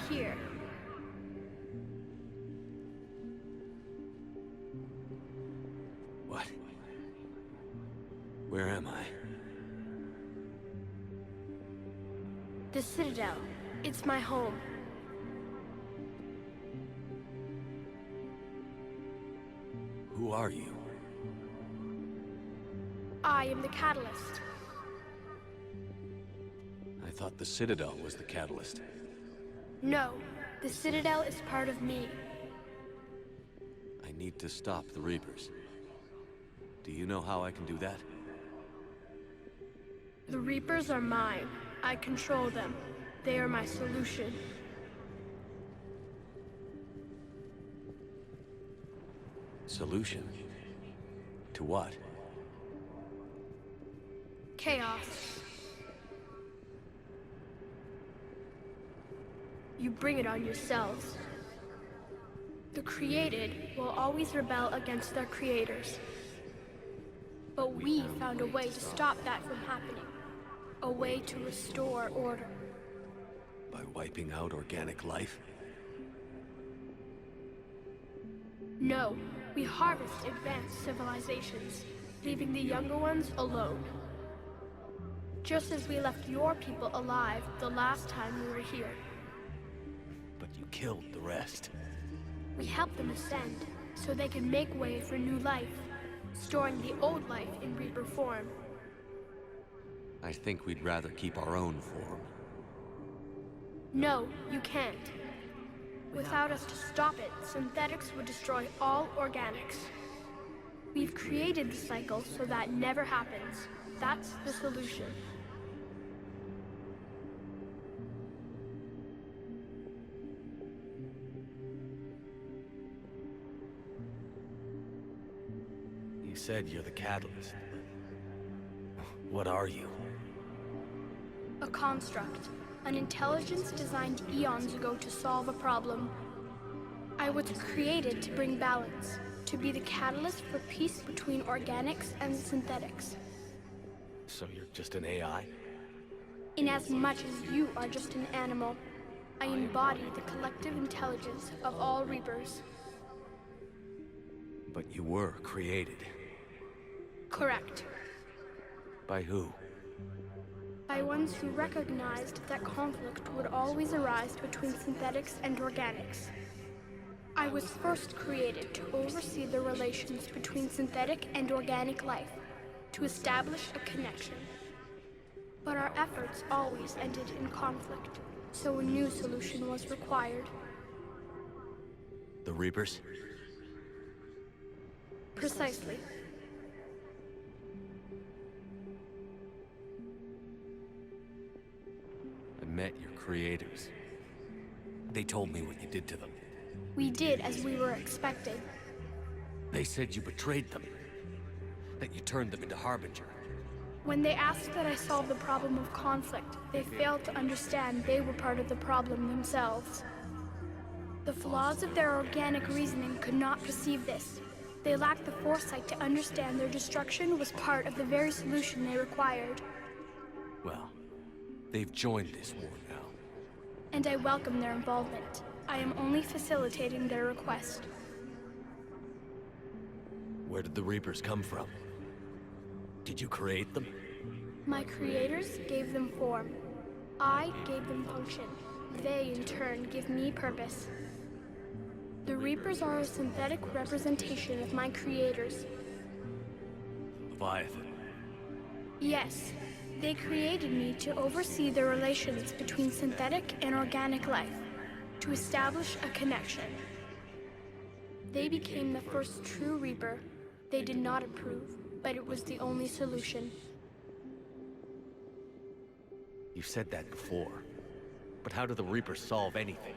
here? What? Where am I? The Citadel. It's my home. Who are you? I am the Catalyst. I thought the Citadel was the catalyst. No, the Citadel is part of me. I need to stop the Reapers. Do you know how I can do that? The Reapers are mine. I control them. They are my solution. Solution? To what? Chaos. You bring it on yourselves. The created will always rebel against their creators. But we found a way to stop that from happening. A way to restore order. By wiping out organic life? No, we harvest advanced civilizations, leaving the younger ones alone. Just as we left your people alive the last time we were here. But you killed the rest. We helped them ascend, so they could make way for new life, storing the old life in Reaper form. I think we'd rather keep our own form. No, you can't. Without us to stop it, synthetics would destroy all organics. We've created the cycle so that never happens. That's the solution. You said you're the catalyst. What are you? A construct. An intelligence designed eons ago to solve a problem. I was created to bring balance, to be the catalyst for peace between organics and synthetics. So you're just an AI? In as much as you are just an animal, I embody the collective intelligence of all Reapers. But you were created. Correct. By who? By ones who recognized that conflict would always arise between synthetics and organics. I was first created to oversee the relations between synthetic and organic life, to establish a connection. But our efforts always ended in conflict, so a new solution was required. The Reapers? Precisely. I met your creators. They told me what you did to them. We did as we were expecting. They said you betrayed them. That you turned them into Harbinger. When they asked that I solve the problem of conflict, they failed to understand they were part of the problem themselves. The flaws of their organic reasoning could not perceive this. They lacked the foresight to understand their destruction was part of the very solution they required. Well, they've joined this war now. And I welcome their involvement. I am only facilitating their request. Where did the Reapers come from? Did you create them? My creators gave them form. I gave them function. They, in turn, give me purpose. The Reapers are a synthetic representation of my creators. Leviathan. Yes, they created me to oversee the relations between synthetic and organic life, to establish a connection. They became the first true Reaper. They did not approve, but it was the only solution. You've said that before. But how do the Reapers solve anything?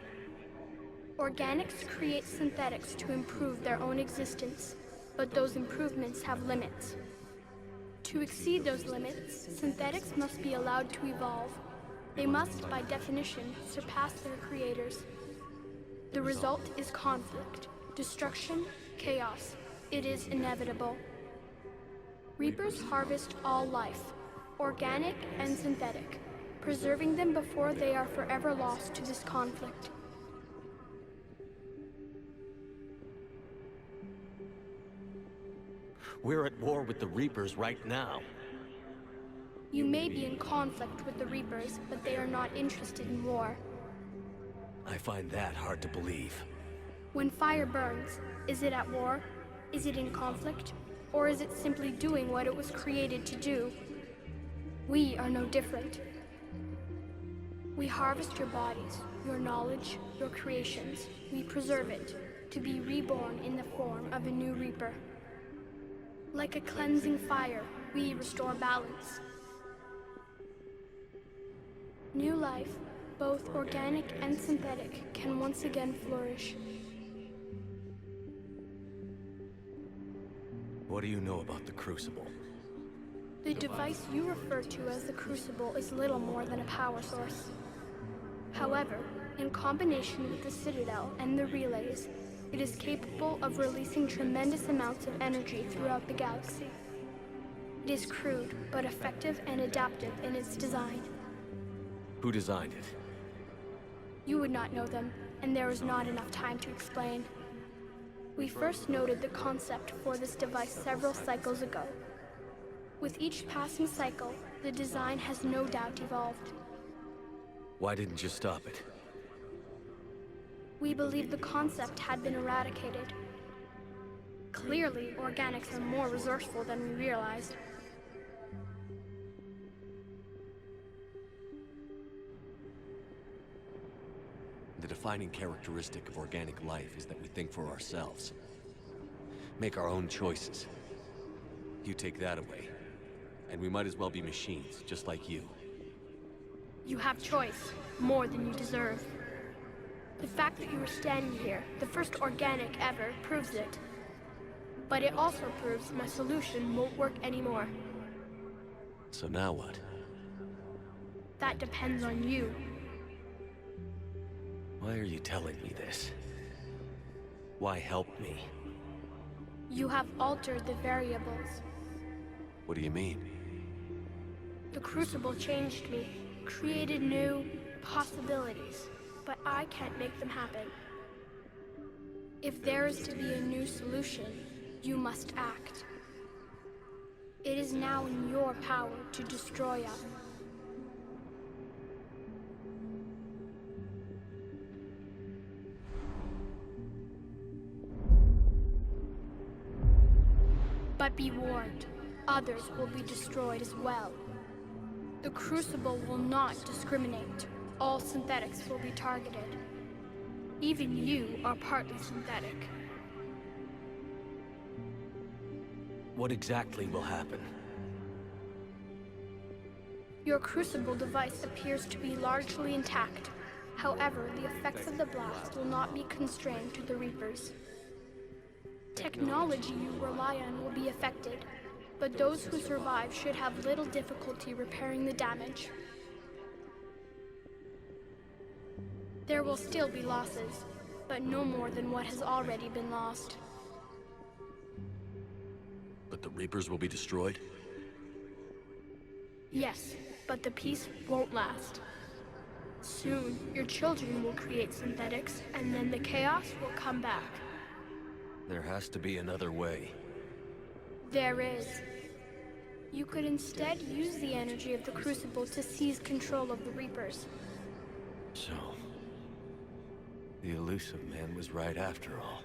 Organics create synthetics to improve their own existence, but those improvements have limits. To exceed those limits, synthetics must be allowed to evolve. They must, by definition, surpass their creators. The result is conflict, destruction, chaos. It is inevitable. Reapers harvest all life, organic and synthetic. preserving them before they are forever lost to this conflict. We're at war with the Reapers right now. You may be in conflict with the Reapers, but they are not interested in war. I find that hard to believe. When fire burns, is it at war? Is it in conflict? Or is it simply doing what it was created to do? We are no different. We harvest your bodies, your knowledge, your creations. We preserve it, to be reborn in the form of a new Reaper. Like a cleansing fire, we restore balance. New life, both organic and synthetic, can once again flourish. What do you know about the Crucible? The device you refer to as the Crucible is little more than a power source. However, in combination with the Citadel and the relays, it is capable of releasing tremendous amounts of energy throughout the galaxy. It is crude, but effective and adaptive in its design. Who designed it? You would not know them, and there is not enough time to explain. We first noted the concept for this device several cycles ago. With each passing cycle, the design has no doubt evolved. Why didn't you stop it? We believed the concept had been eradicated. Clearly, organics are more resourceful than we realized. The defining characteristic of organic life is that we think for ourselves. Make our own choices. You take that away, and we might as well be machines, just like you. You have choice, more than you deserve. The fact that you are standing here, the first organic ever, proves it. But it also proves my solution won't work anymore. So now what? That depends on you. Why are you telling me this? Why help me? You have altered the variables. What do you mean? The Crucible changed me, created new possibilities, but I can't make them happen. If there is to be a new solution, you must act. It is now in your power to destroy us. But be warned, others will be destroyed as well. The Crucible will not discriminate. All synthetics will be targeted. Even you are partly synthetic. What exactly will happen? Your Crucible device appears to be largely intact. However, the effects of the blast will not be constrained to the Reapers. Technology you rely on will be affected, but those who survive should have little difficulty repairing the damage. There will still be losses, but no more than what has already been lost. But the Reapers will be destroyed? Yes, but the peace won't last. Soon, your children will create synthetics, and then the chaos will come back. There has to be another way. There is. You could instead use the energy of the Crucible to seize control of the Reapers. So, the elusive man was right after all.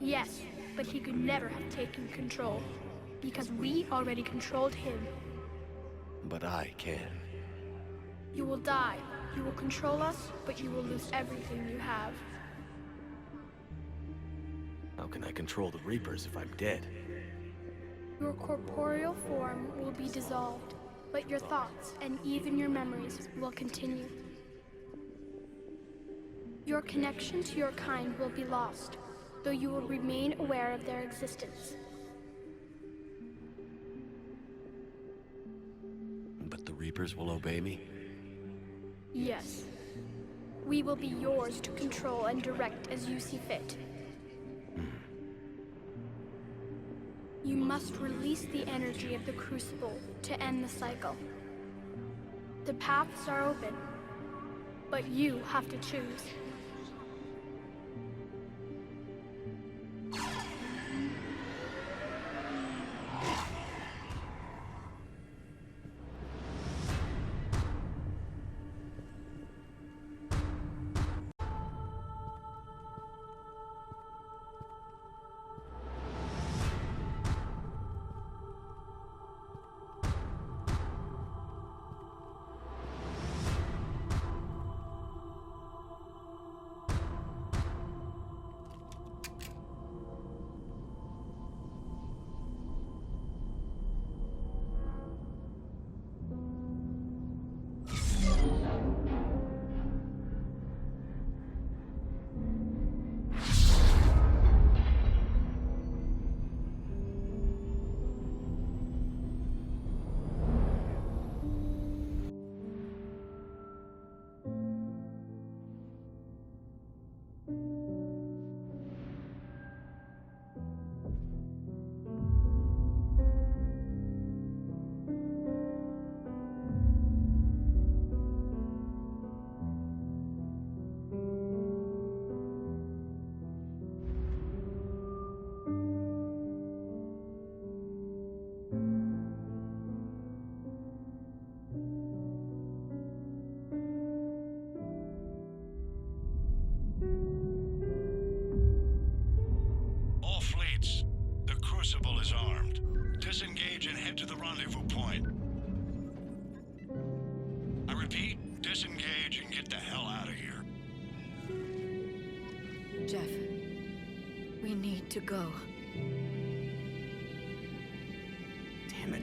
Yes, but he could never have taken control, because we already controlled him. But I can. You will die. You will control us, but you will lose everything you have. How can I control the Reapers if I'm dead? Your corporeal form will be dissolved, but your thoughts and even your memories will continue. Your connection to your kind will be lost, though you will remain aware of their existence. But the Reapers will obey me? Yes. We will be yours to control and direct as you see fit. You must release the energy of the Crucible to end the cycle. The paths are open, but you have to choose. All fleets, the Crucible is armed. Disengage and head to the rendezvous point. I repeat, disengage and get the hell out of here. Jeff, we need to go. Damn it.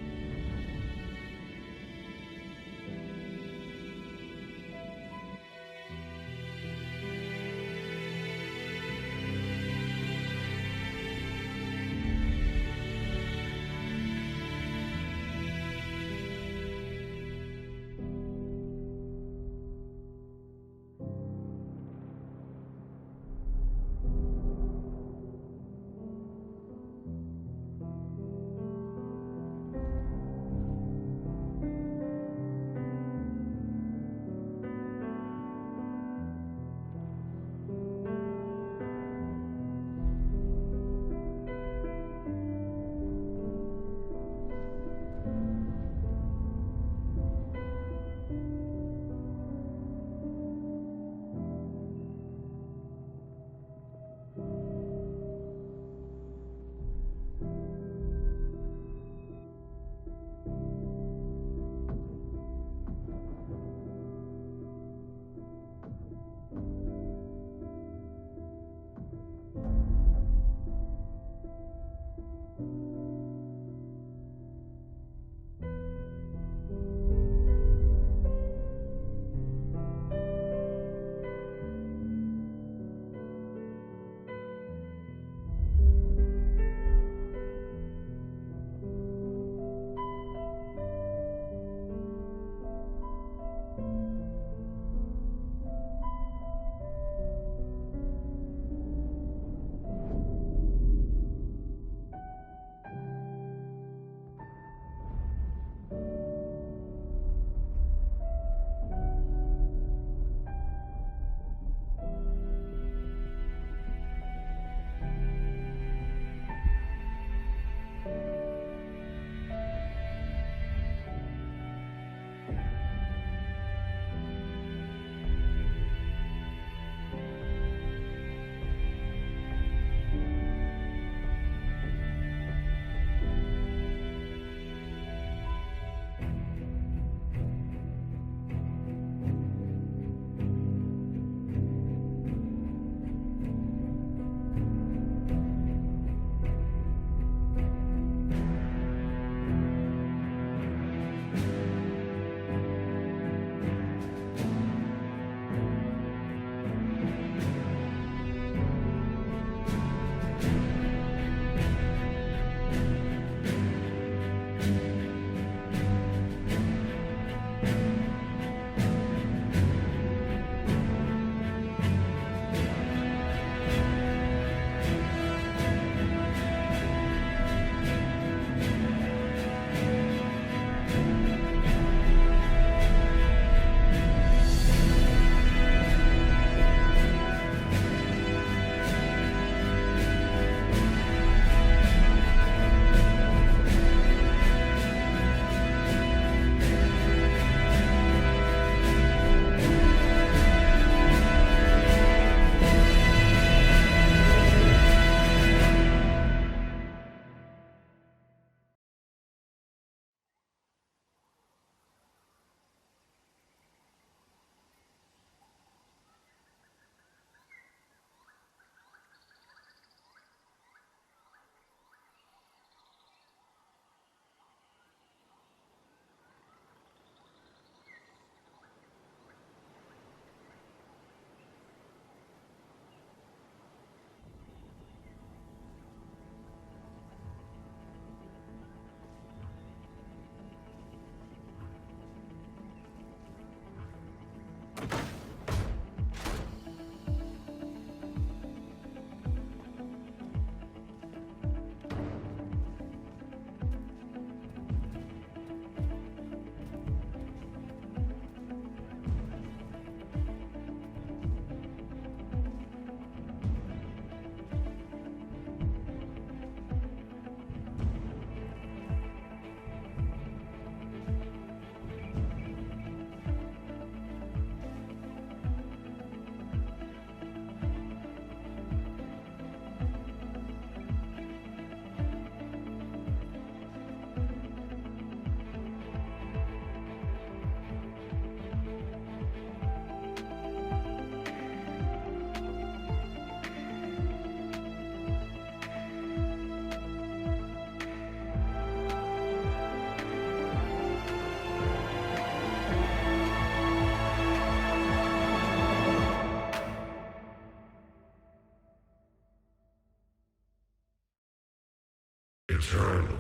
Eternal.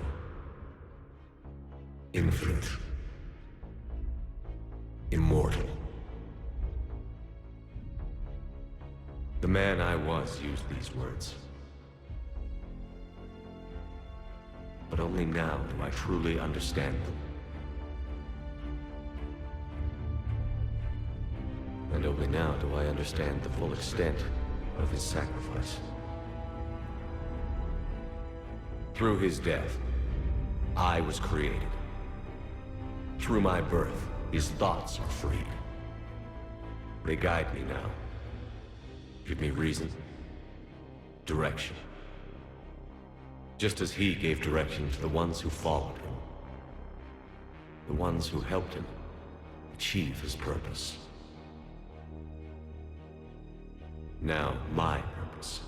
Infinite. Immortal. The man I was used these words. But only now do I truly understand them. And only now do I understand the full extent of his sacrifice. Through his death, I was created. Through my birth, his thoughts are freed. They guide me now. Give me reason, direction. Just as he gave direction to the ones who followed him. The ones who helped him achieve his purpose. Now, my purpose.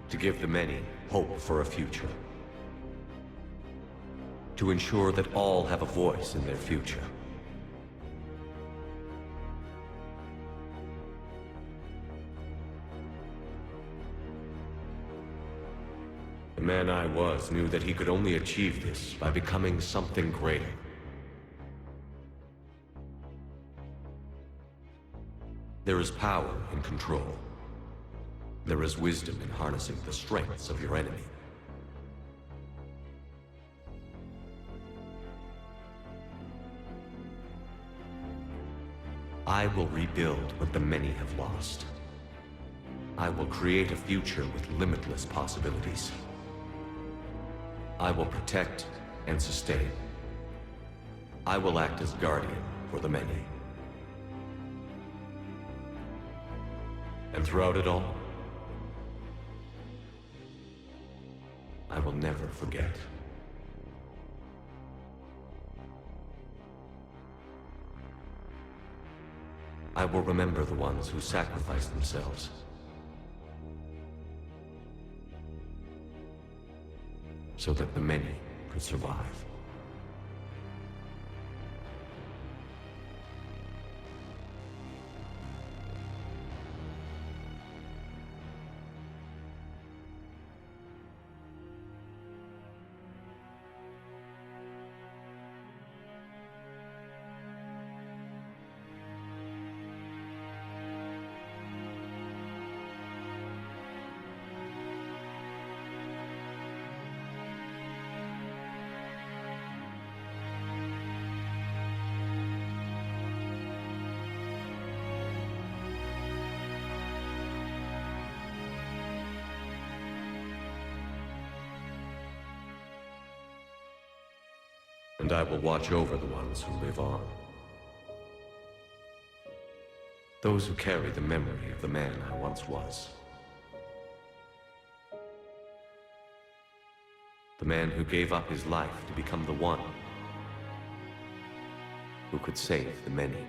To give the many hope for a future. To ensure that all have a voice in their future. The man I was knew that he could only achieve this by becoming something greater. There is power in control. There is wisdom in harnessing the strengths of your enemy. I will rebuild what the many have lost. I will create a future with limitless possibilities. I will protect and sustain. I will act as guardian for the many. And throughout it all, I will never forget. I will remember the ones who sacrificed themselves. So that the many could survive. And I will watch over the ones who live on. Those who carry the memory of the man I once was. The man who gave up his life to become the one who could save the many.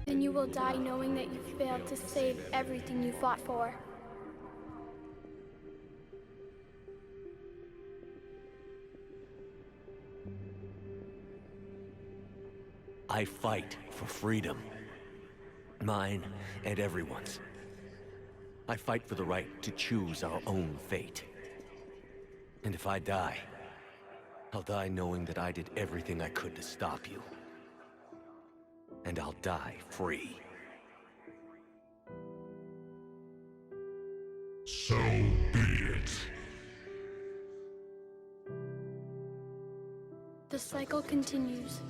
Then you will die knowing that you failed to save everything you fought for. I fight for freedom. Mine and everyone's. I fight for the right to choose our own fate. And if I die, I'll die knowing that I did everything I could to stop you. And I'll die free. So be it. The cycle continues.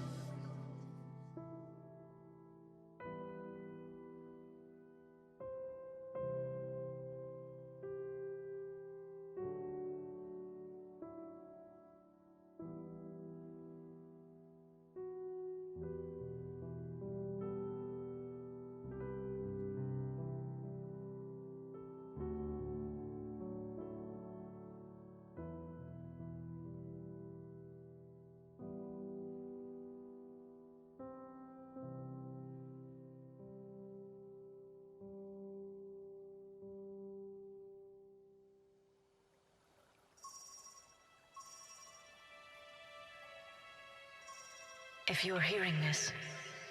If you're hearing this,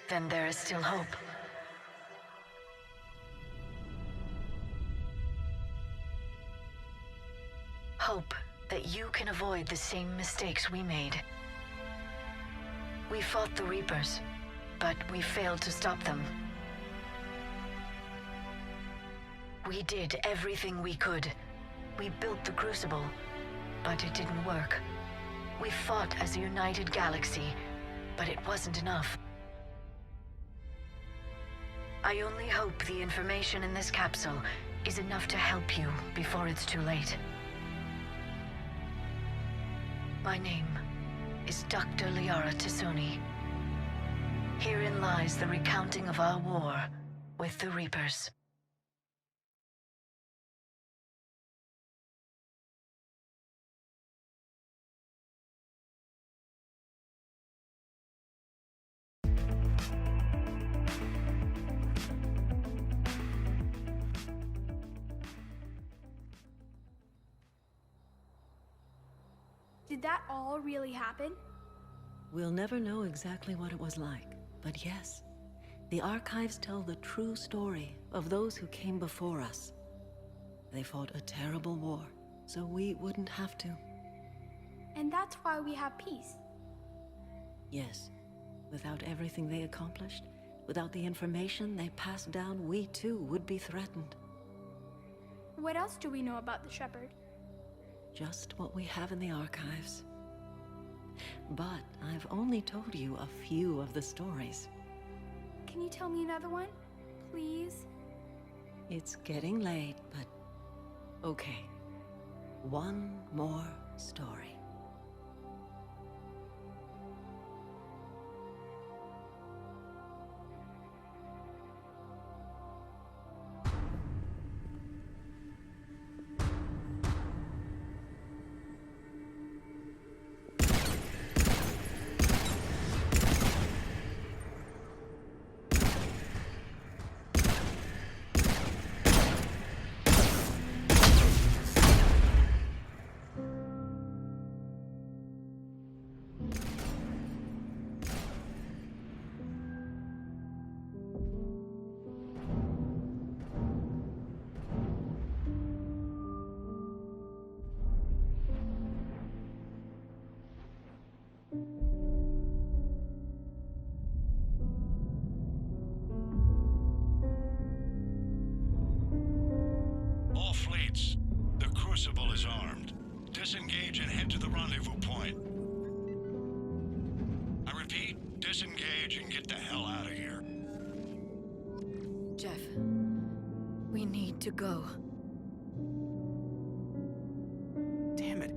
then there is still hope. Hope that you can avoid the same mistakes we made. We fought the Reapers, but we failed to stop them. We did everything we could. We built the Crucible, but it didn't work. We fought as a united galaxy, but it wasn't enough. I only hope the information in this capsule is enough to help you before it's too late. My name is Dr. Liara T'Soni. Herein lies the recounting of our war with the Reapers. Did that all really happen? We'll never know exactly what it was like, but yes, the archives tell the true story of those who came before us. They fought a terrible war, so we wouldn't have to. And that's why we have peace. Yes, without everything they accomplished, without the information they passed down, we too would be threatened. What else do we know about the Shepherd? Just what we have in the archives. But I've only told you a few of the stories. Can you tell me another one, please? It's getting late, but okay. One more story. All fleets, the Crucible is armed. Disengage and head to the rendezvous point. I repeat, disengage and get the hell out of here. Jeff, we need to go. Damn it.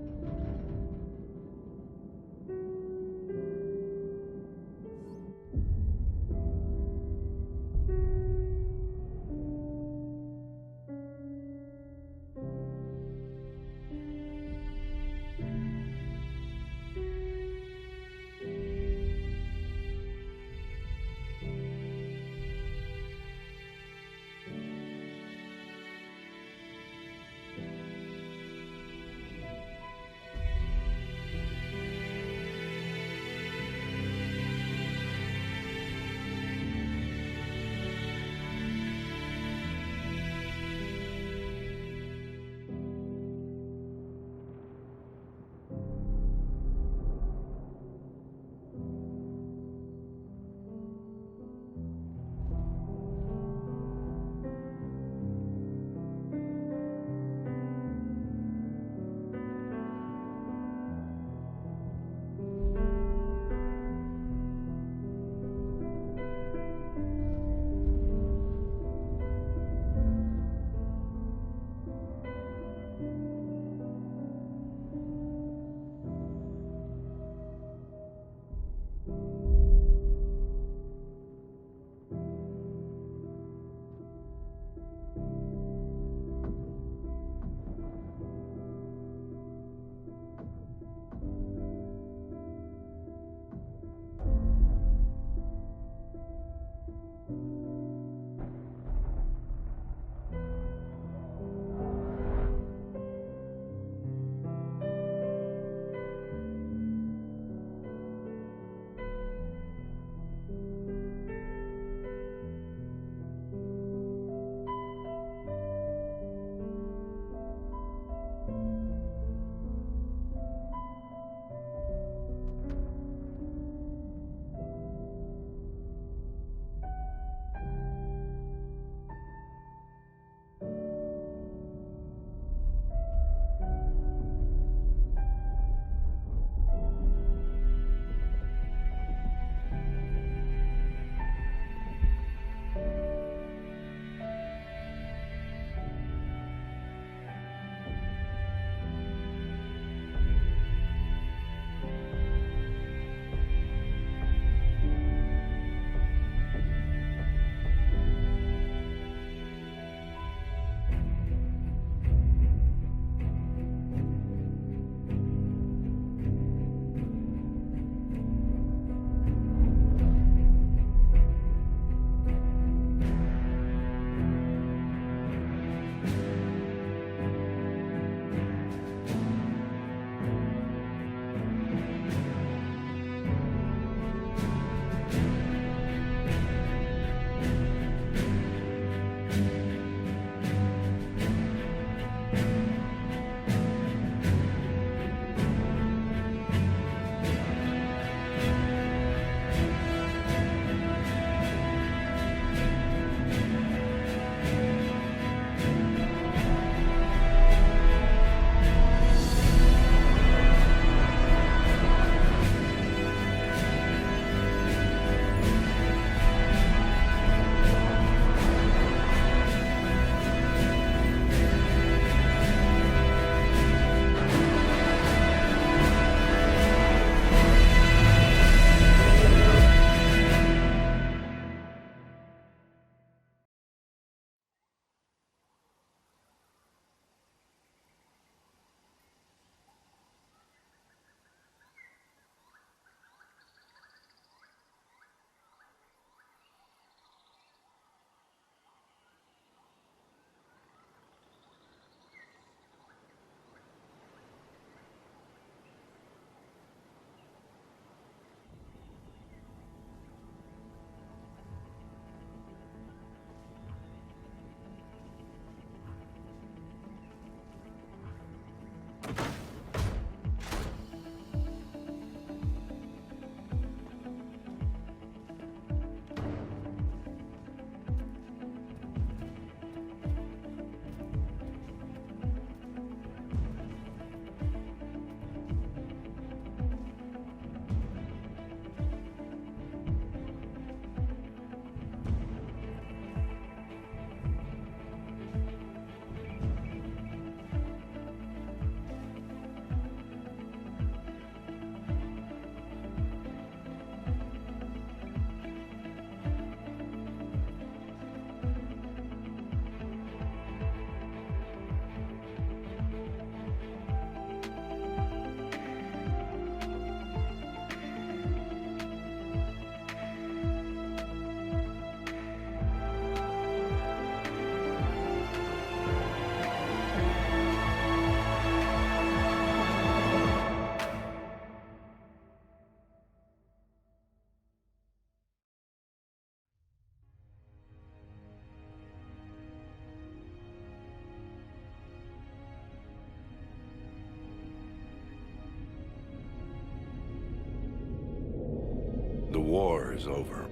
The war is over.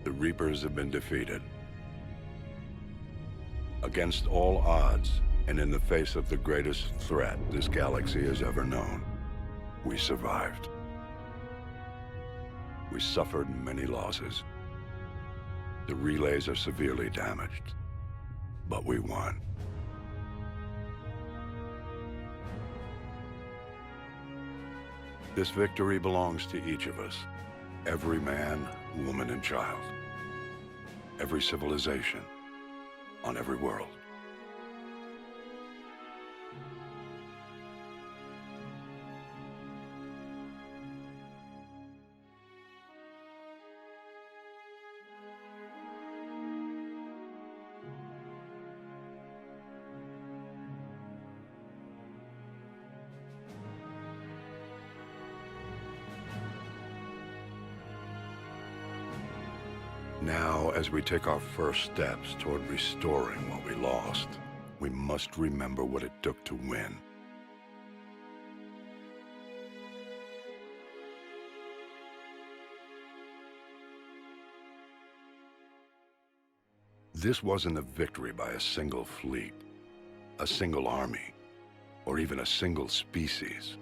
The Reapers have been defeated. Against all odds, and in the face of the greatest threat this galaxy has ever known, we survived. We suffered many losses. The relays are severely damaged, but we won. This victory belongs to each of us. Every man, woman, and child. Every civilization. On every world. Now, as we take our first steps toward restoring what we lost, we must remember what it took to win. This wasn't a victory by a single fleet, a single army, or even a single species.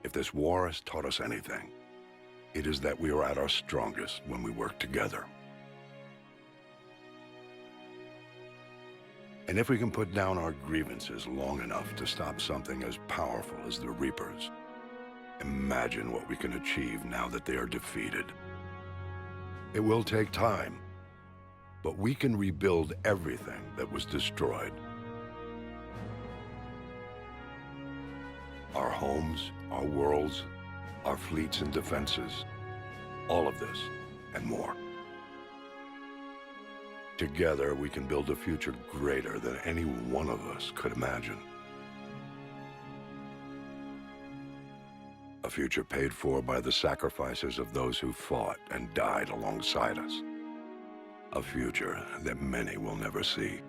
If this war has taught us anything, it is that we are at our strongest when we work together. And if we can put down our grievances long enough to stop something as powerful as the Reapers, imagine what we can achieve now that they are defeated. It will take time, but we can rebuild everything that was destroyed. Our homes, our worlds, our fleets and defenses, all of this and more. Together, we can build a future greater than any one of us could imagine. A future paid for by the sacrifices of those who fought and died alongside us. A future that many will never see.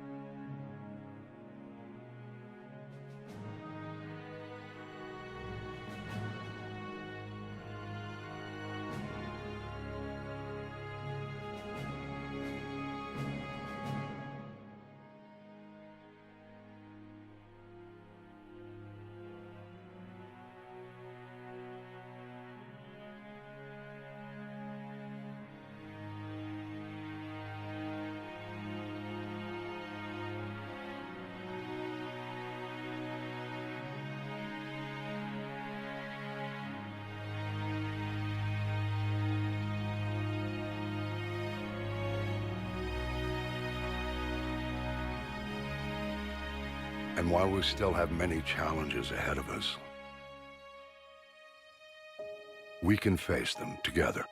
And while we still have many challenges ahead of us, we can face them together.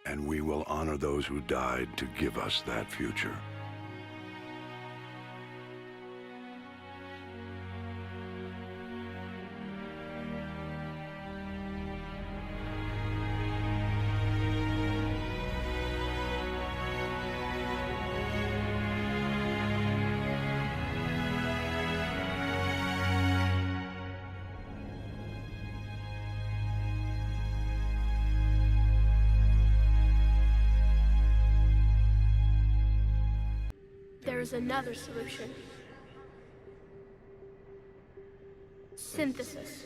And we will honor those who died to give us that future. there is another solution. Synthesis.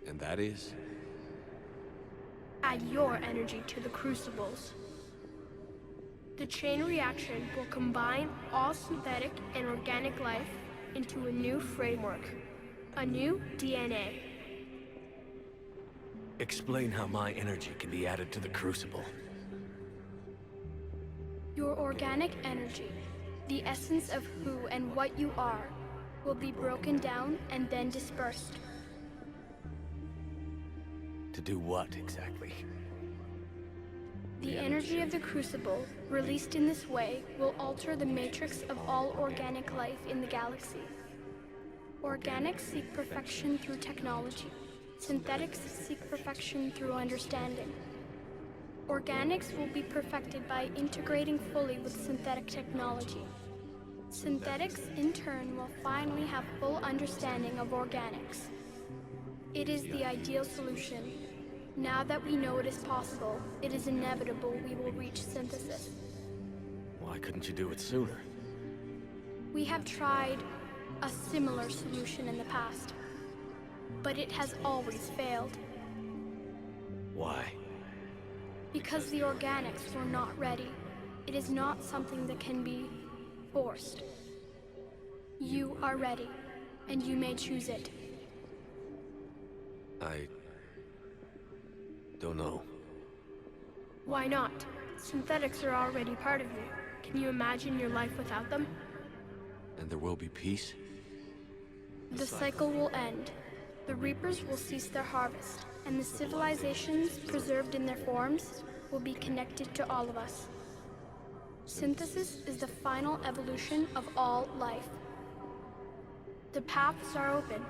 And that is? Add your energy to the crucibles. The chain reaction will combine all synthetic and organic life into a new framework, a new DNA. Explain how my energy can be added to the crucible. Your organic energy, the essence of who and what you are, will be broken down and then dispersed. To do what, exactly? The energy of the crucible, released in this way, will alter the matrix of all organic life in the galaxy. Organics seek perfection through technology. Synthetics seek perfection through understanding. Organics will be perfected by integrating fully with synthetic technology. Synthetics, in turn, will finally have full understanding of organics. It is the ideal solution. Now that we know it is possible, it is inevitable we will reach synthesis. Why couldn't you do it sooner? We have tried a similar solution in the past, but it has always failed. Why? Because the organics were not ready. It is not something that can be forced. You are ready, and you may choose it. I don't know. Why not? Synthetics are already part of you. Can you imagine your life without them? And there will be peace? The cycle will end. The reapers will cease their harvest, and the civilizations preserved in their forms will be connected to all of us. Synthesis is the final evolution of all life. The paths are open,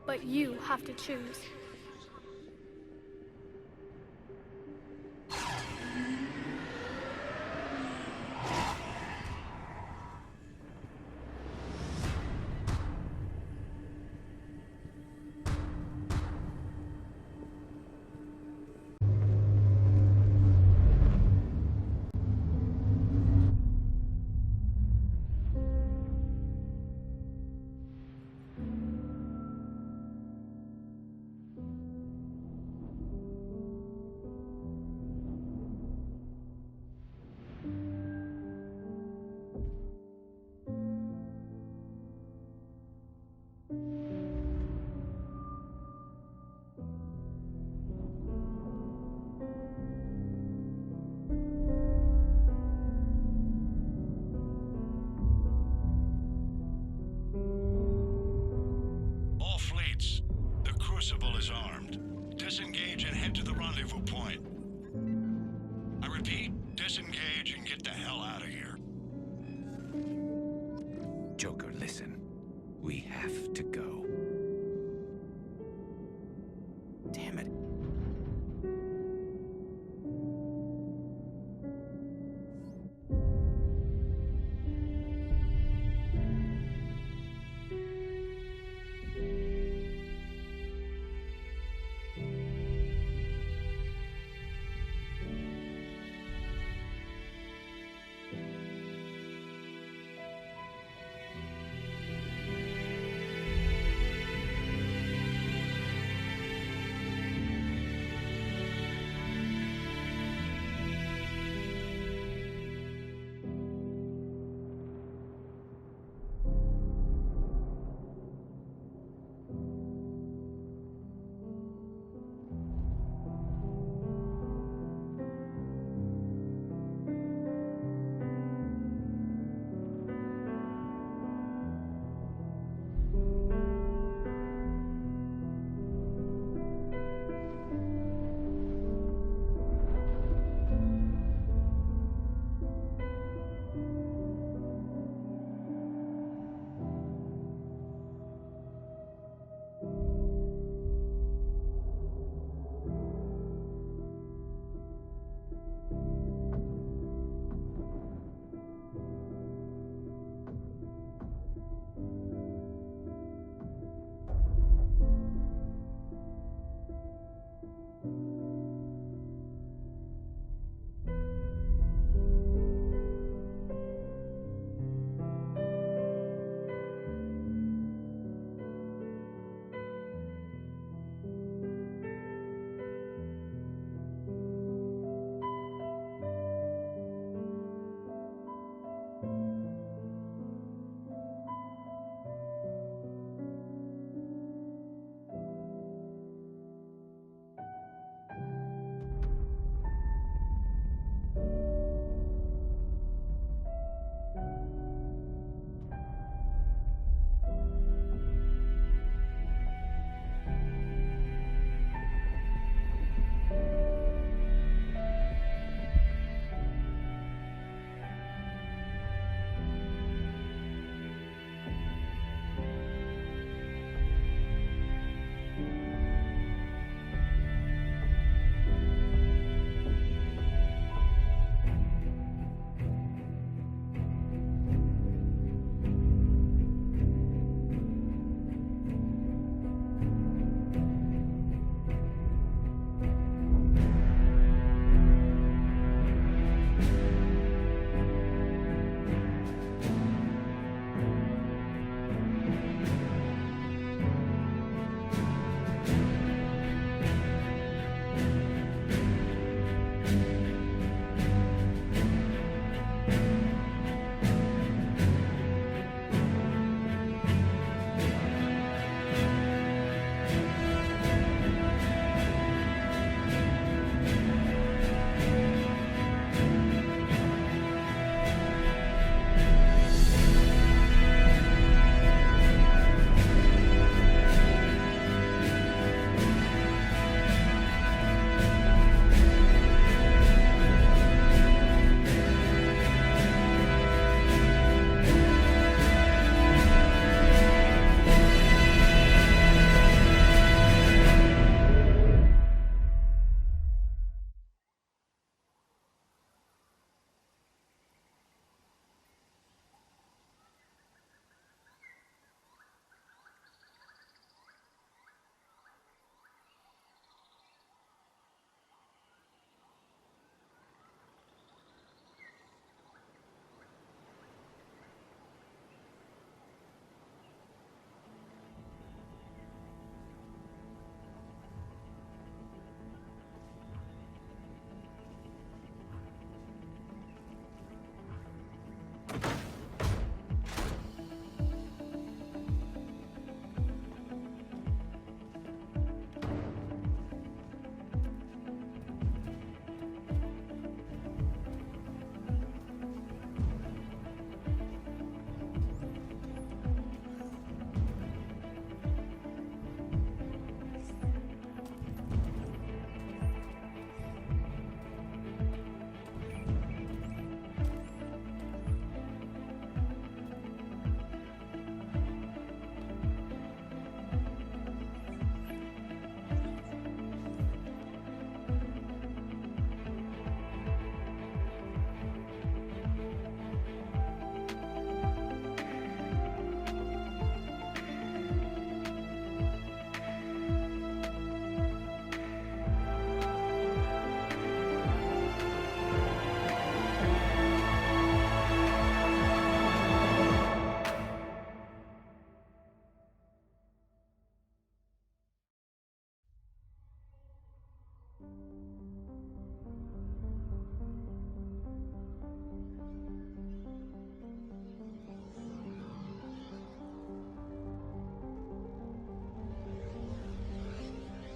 but you have to choose. All fleets, the Crucible is armed. Disengage and head to the rendezvous point. I repeat, disengage and get the hell out of here. Joker, listen. We have to go. Damn it.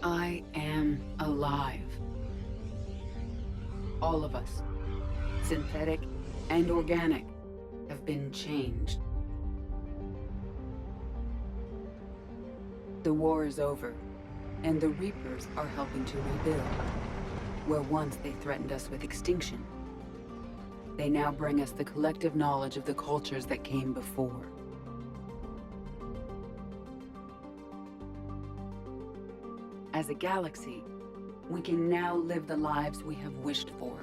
I am alive. All of us, synthetic and organic, have been changed. The war is over, and the Reapers are helping to rebuild. Where once they threatened us with extinction, they now bring us the collective knowledge of the cultures that came before. As a galaxy, we can now live the lives we have wished for.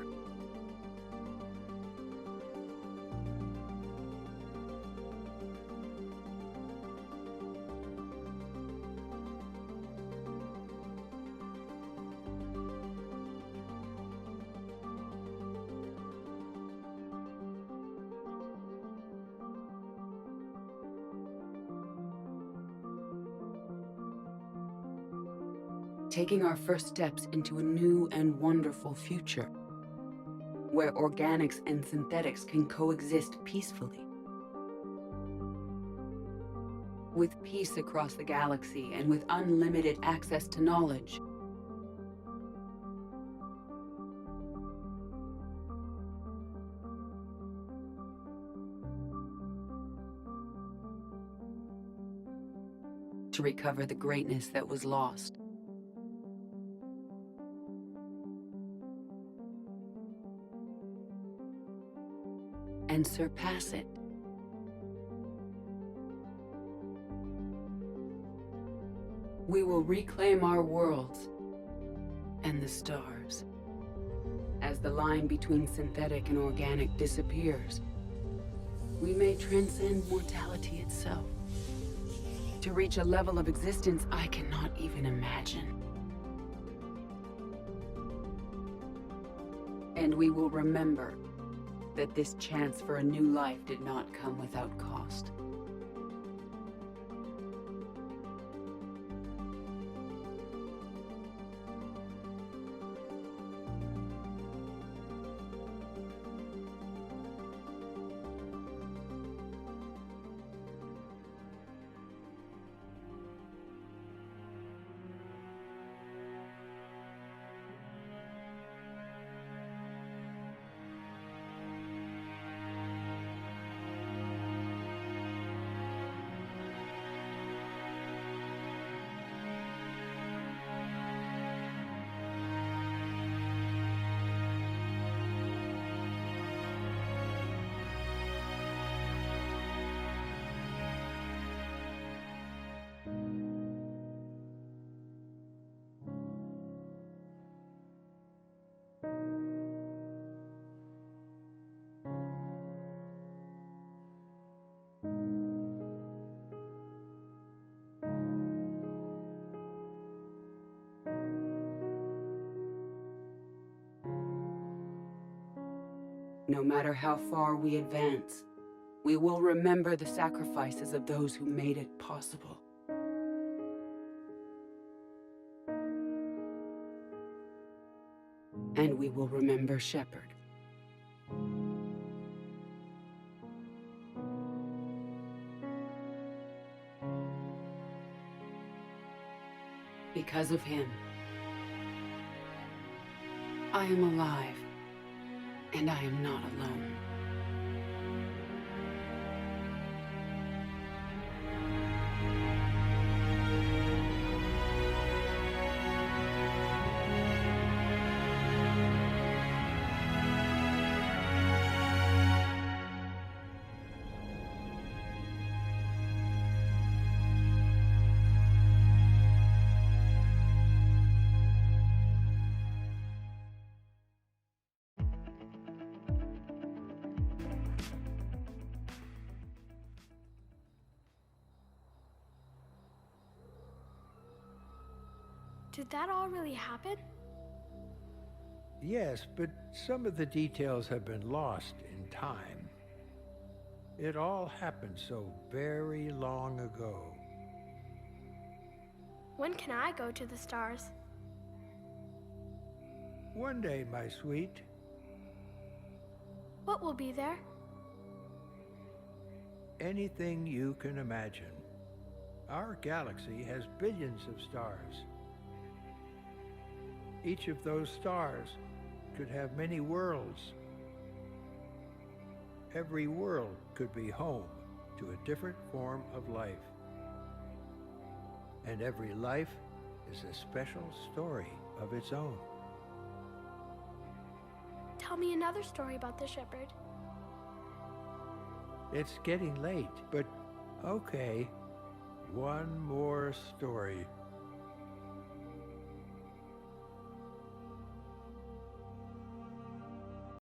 Taking our first steps into a new and wonderful future, where organics and synthetics can coexist peacefully. With peace across the galaxy and with unlimited access to knowledge. To recover the greatness that was lost. And surpass it. We will reclaim our worlds and the stars. As the line between synthetic and organic disappears, we may transcend mortality itself to reach a level of existence I cannot even imagine. And we will remember that this chance for a new life did not come without cost. No matter how far we advance, we will remember the sacrifices of those who made it possible. And we will remember Shepard. Because of him, I am alive. And I am not alone. Did that all really happen? Yes, but some of the details have been lost in time. It all happened so very long ago. When can I go to the stars? One day, my sweet. What will be there? Anything you can imagine. Our galaxy has billions of stars. Each of those stars could have many worlds. Every world could be home to a different form of life. And every life is a special story of its own. Tell me another story about the shepherd. It's getting late, but okay. One more story.